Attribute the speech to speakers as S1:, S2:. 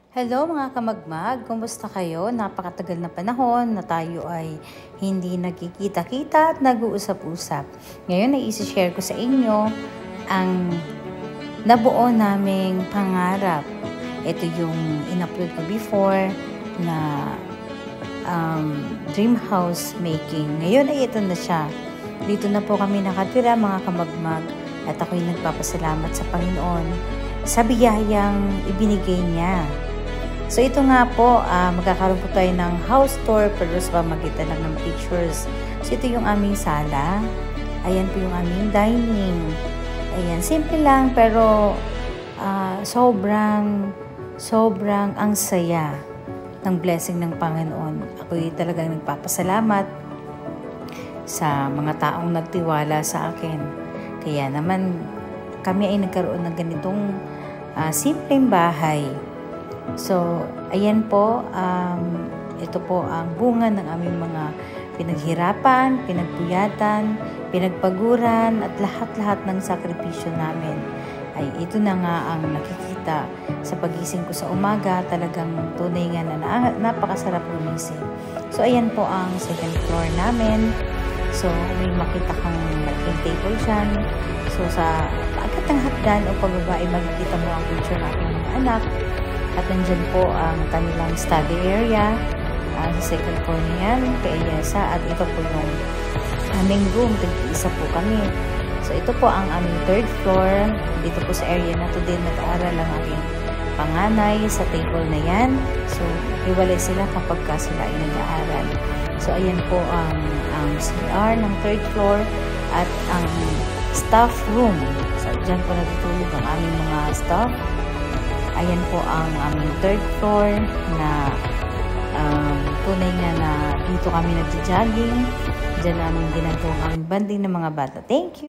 S1: Hello mga kamagmag, kumusta kayo? Napakatagal na panahon na tayo ay hindi nagkikita-kita at nag-uusap-usap. Ngayon ay isi-share ko sa inyo ang nabuo naming pangarap. Ito yung in-upload ko before na dream house making. Ngayon ay ito na siya. Dito na po kami nakatira mga kamagmag at ako'y nagpapasalamat sa Panginoon sa biyayang ibinigay niya. So ito nga po, magkakaroon po tayo ng house tour pero sa pamagitan lang ng pictures. So ito yung aming sala. Ayan po yung aming dining. Ayan, simple lang pero sobrang ang saya ng blessing ng Panginoon. Ako'y talagang nagpapasalamat sa mga taong nagtiwala sa akin. Kaya naman kami ay nagkaroon ng ganitong simpleng bahay. So, ayan po, ito po ang bunga ng aming mga pinaghirapan, pinagpuyatan, pinagpaguran at lahat-lahat ng sakripisyo namin. Ay ito na nga ang nakikita sa pagising ko sa umaga, talagang tunay nga na napakasarap gumising. So, ayan po ang second floor namin. So, may makita kang malaking table dyan. So, sa pagkat ng hagdan o pababa ay makikita mo ang picture ng aking mga anak. At nandyan po ang kanilang study area. Sa second floor niyan, kay Yesa. At ito po yung aming room. Tig-isa po kami. So, ito po ang aming third floor. Dito po sa area na to din nag-aaral ang aking panganay sa table na yan. So, hiwalay sila kapag sila ay nag-aaral. So, ayan po ang CR ng third floor at ang staff room. So, dyan po natutulog ang aming mga staff. Ayan po ang aming third floor na tunay nga na dito kami nagja-jogging. Diyan namin ginagawa ang banding ng mga bata. Thank you!